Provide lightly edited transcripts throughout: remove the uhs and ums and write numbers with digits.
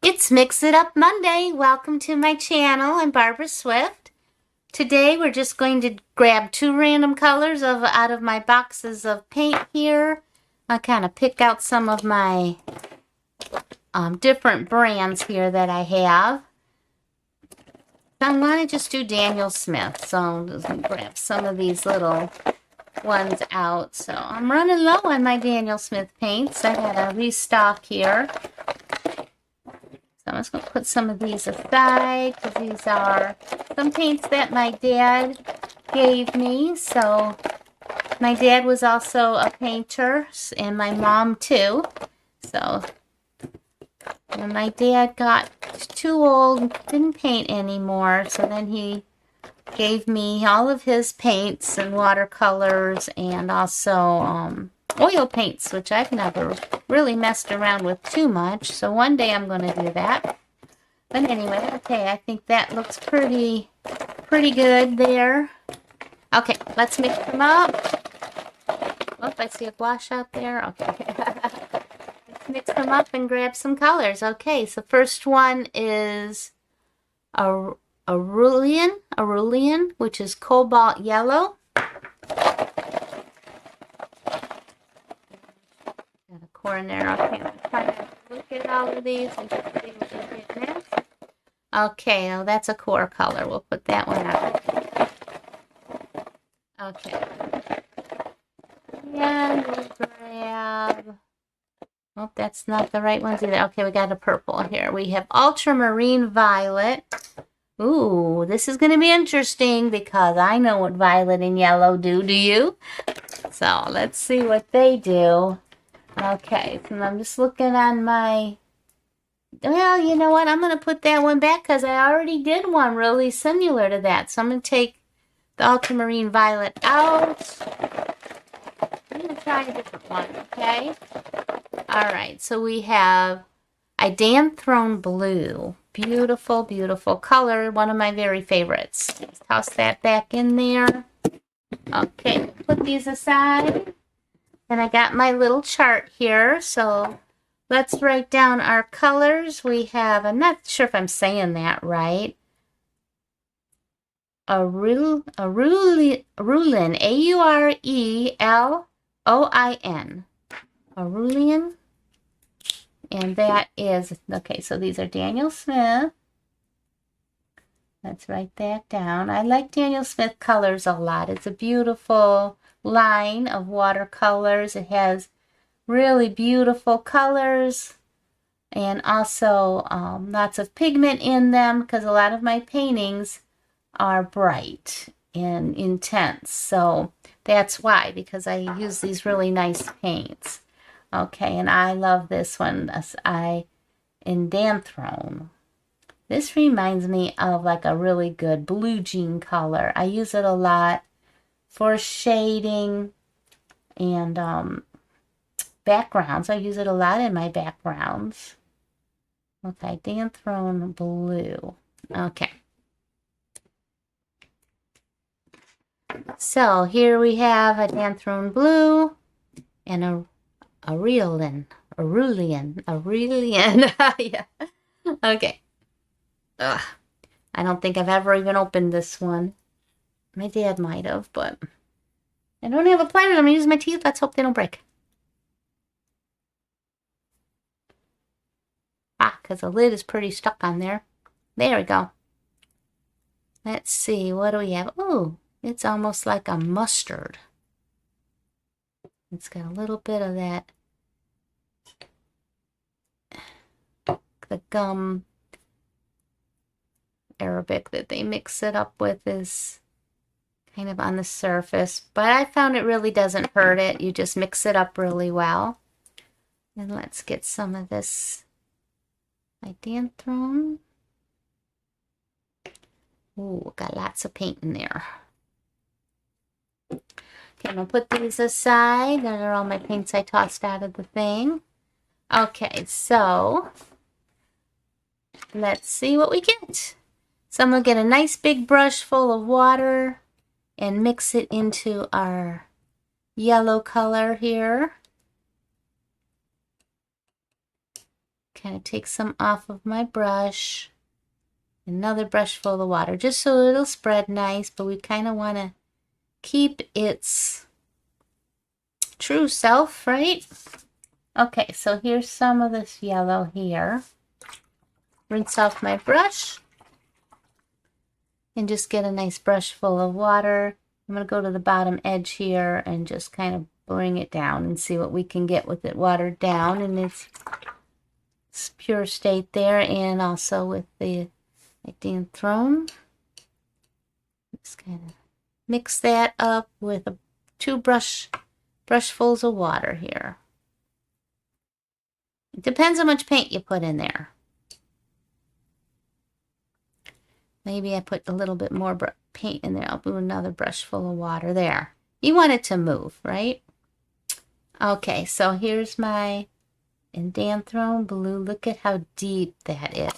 It's Mix It Up Monday. Welcome to my channel. I'm Barbara Swift. Today we're just going to grab two random colors out of my boxes of paint here. I'll kind of pick out some of my different brands here that I have. I want to just do Daniel Smith, so I'll just grab some of these little ones out. So I'm running low on my Daniel Smith paints. I had a restock here. So I'm just going to put some of these aside because these are some paints that my dad gave me. So my dad was also a painter and my mom too. So when my dad got too old, didn't paint anymore, so then he gave me all of his paints and watercolors and also oil paints, which I've never really messed around with too much. So one day I'm going to do that. But anyway, okay, I think that looks pretty good there. Okay, let's mix them up. Oh, I see a gouache out there. Okay. Let's mix them up and grab some colors. Okay, so first one is Aureolin, which is cobalt yellow. Got a corner. Okay, I'm trying to look at all of these and just see what we're getting at. Okay, well, that's a core color. We'll put that one out. Okay. And we'll grab... Oh, that's not the right ones either. Okay, we got a purple here. We have ultramarine violet. Ooh, this is going to be interesting because I know what violet and yellow do. Do you? So let's see what they do. Okay, so I'm just looking on my... Well, you know what? I'm going to put that one back because I already did one really similar to that. So I'm going to take the ultramarine violet out. I'm going to try a different one, okay? Alright, so we have Indanthrone blue. Beautiful, beautiful color. One of my very favorites. Let's toss that back in there. Okay, put these aside. And I got my little chart here, so let's write down our colors. We have, I'm not sure if I'm saying that right. Aureolin, A-U-R-E-L-O-I-N. Aureolin. And that is, okay, so these are Daniel Smith. Let's write that down. I like Daniel Smith colors a lot. It's a beautiful line of watercolors. It has really beautiful colors and also lots of pigment in them because a lot of my paintings are bright and intense. So that's why, because I use these really nice paints. Okay, and I love this one. Indanthrone. This reminds me of like a really good blue jean color. I use it a lot for shading and backgrounds. I use it a lot in my backgrounds. Okay, Indanthrone blue. Okay. So here we have a Indanthrone blue and a Aureolin. Yeah. Okay. Ugh. I don't think I've ever even opened this one. My dad might have, but I don't have a pliers. I'm going to use my teeth. Let's hope they don't break. Ah, because the lid is pretty stuck on there. There we go. Let's see. What do we have? Ooh, it's almost like a mustard. It's got a little bit of that. The gum Arabic that they mix it up with is kind of on the surface, but I found it really doesn't hurt it. You just mix it up really well. And let's get some of this Indanthrone. Ooh, got lots of paint in there. Okay, I'm gonna put these aside. Those are all my paints I tossed out of the thing. Okay, so let's see what we get. So I'm going to get a nice big brush full of water and mix it into our yellow color here. kind of take some off of my brush. Another brush full of water, just so it'll spread nice, but we kind of want to keep its true self, right? Okay, so here's some of this yellow here. Rinse off my brush and just get a nice brush full of water. I'm going to go to the bottom edge here and just kind of bring it down and see what we can get with it watered down in its pure state there, and also with the Indanthrone. Just kind of mix that up with two brushfuls of water here. It depends how much paint you put in there. Maybe I put a little bit more paint in there. I'll do another brush full of water there. You want it to move, right? Okay, so here's my Indanthrone blue. Look at how deep that is.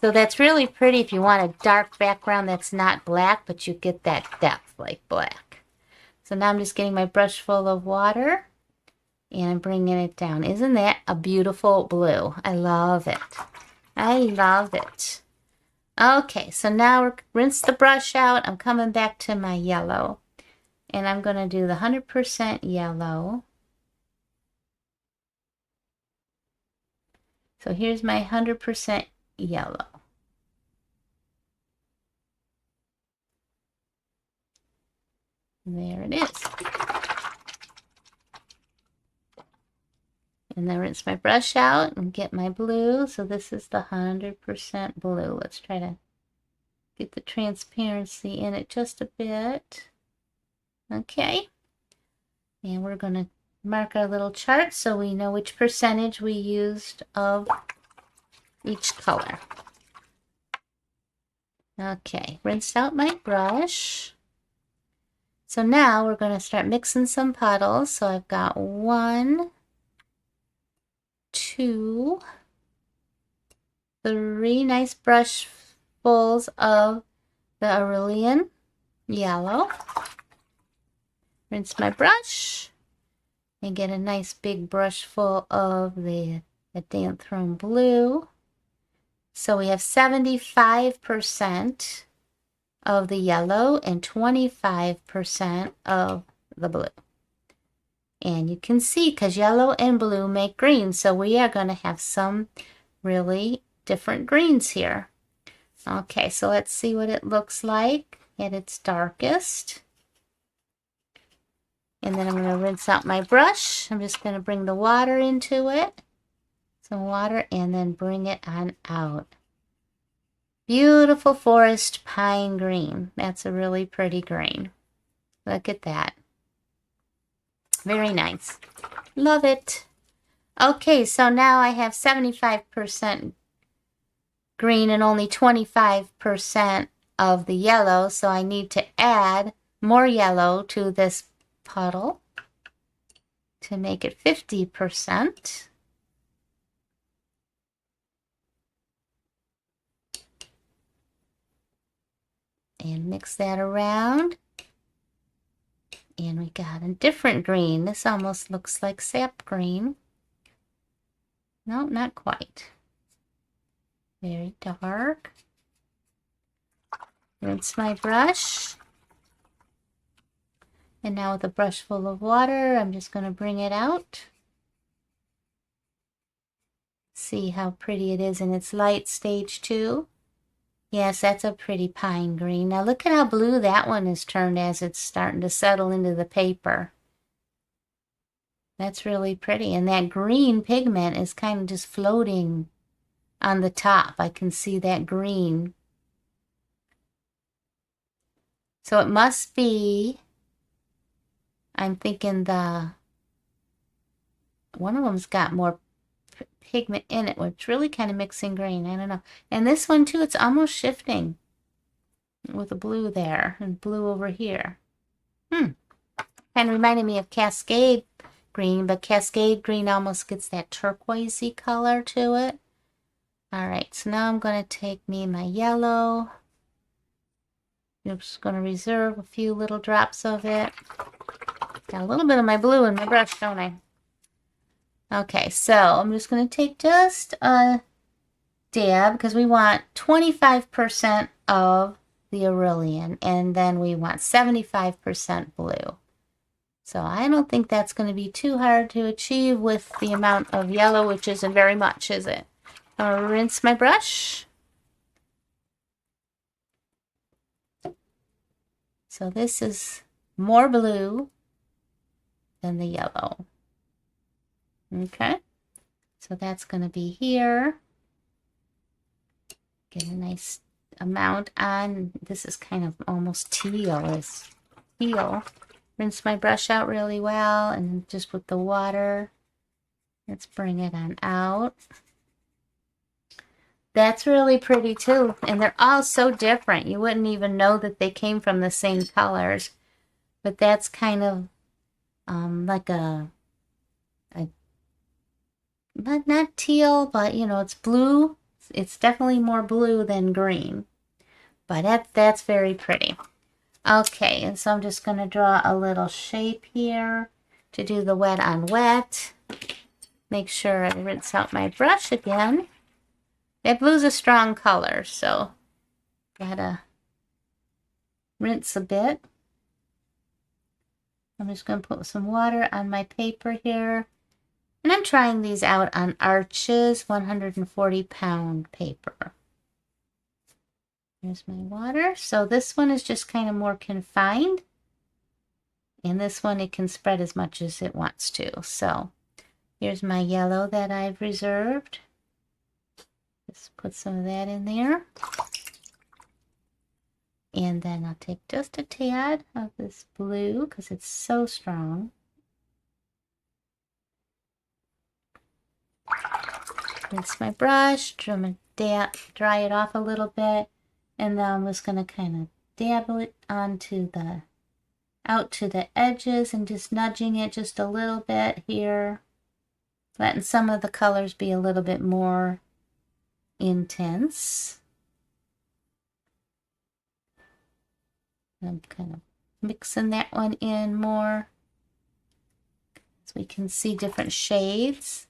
So that's really pretty if you want a dark background that's not black, but you get that depth like black. So now I'm just getting my brush full of water and I'm bringing it down. Isn't that a beautiful blue? I love it. I love it. Okay, so now we're rinse the brush out. I'm coming back to my yellow. And I'm going to do the 100% yellow. So here's my 100% yellow. There it is. And then rinse my brush out and get my blue. So this is the 100% blue. Let's try to get the transparency in it just a bit. Okay. And we're going to mark our little chart so we know which percentage we used of each color. Okay, rinse out my brush. So now we're going to start mixing some puddles. So I've got 1, 2, 3 nice brushfuls of the Aureolin yellow. Rinse my brush and get a nice big brush full of the Indanthrone blue. So we have 75% of the yellow and 25% of the blue. And you can see because yellow and blue make green, so we are going to have some really different greens here. Okay, so let's see what it looks like at its darkest. And then I'm going to rinse out my brush. I'm just going to bring the water into it. Some water and then bring it on out. Beautiful forest pine green. That's a really pretty green. Look at that. Very nice. Love it. Okay, so now I have 75% green and only 25% of the yellow. So I need to add more yellow to this puddle to make it 50%. And mix that around. And we got a different green. This almost looks like sap green. No, not quite. Very dark. Rinse my brush. And now with a brush full of water, I'm just going to bring it out. See how pretty it is in its light stage too. Yes, that's a pretty pine green. Now look at how blue that one is turned as it's starting to settle into the paper. That's really pretty. And that green pigment is kind of just floating on the top. I can see that green. So it must be, I'm thinking one of them's got more pigment in it, which really kind of mixing green. I don't know. And this one too, it's almost shifting with the blue there and blue over here. Kind of reminded me of Cascade green, but Cascade green almost gets that turquoisey color to it. All right, so now I'm going to take my yellow. I'm just going to reserve a few little drops of it. Got a little bit of my blue in my brush, don't I? Okay, so I'm just going to take just a dab because we want 25% of the Aureolin, and then we want 75% blue. So I don't think that's going to be too hard to achieve with the amount of yellow, which isn't very much, is it? I'll rinse my brush. So this is more blue than the yellow. Okay, so that's going to be here. Get a nice amount on. This is kind of almost teal. Rinse my brush out really well and just with the water. Let's bring it on out. That's really pretty too. And they're all so different. You wouldn't even know that they came from the same colors. But that's kind of like not teal, but you know, it's blue. It's definitely more blue than green. But that's very pretty. Okay, and so I'm just going to draw a little shape here to do the wet on wet. Make sure I rinse out my brush again. That blue's a strong color, so gotta rinse a bit. I'm just going to put some water on my paper here. And I'm trying these out on Arches 140-pound paper. Here's my water. So this one is just kind of more confined. And this one, it can spread as much as it wants to. So here's my yellow that I've reserved. Just put some of that in there. And then I'll take just a tad of this blue because it's so strong. Rinse my brush, dry it off a little bit, and then I'm just going to kind of dabble it onto out to the edges and just nudging it just a little bit here, letting some of the colors be a little bit more intense. I'm kind of mixing that one in more so we can see different shades.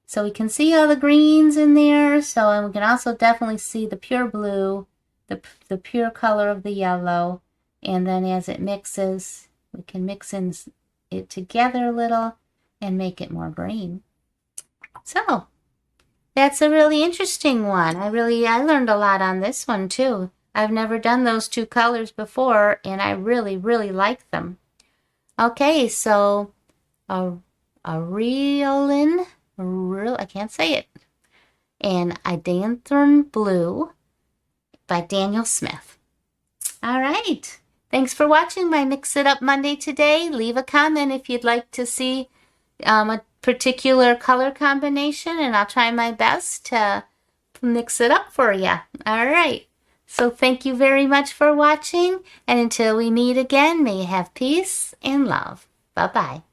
So we can see all the greens in there. So, and we can also definitely see the pure blue, the pure color of the yellow. And then as it mixes, we can mix in it together a little and make it more green. So that's a really interesting one. I learned a lot on this one too. I've never done those two colors before, and I really, really like them. Okay, so Aureolin, I can't say it, and Indanthrone Blue by Daniel Smith. All right. Thanks for watching my Mix It Up Monday today. Leave a comment if you'd like to see a particular color combination, and I'll try my best to mix it up for you. All right. So thank you very much for watching, and until we meet again, may you have peace and love. Bye-bye.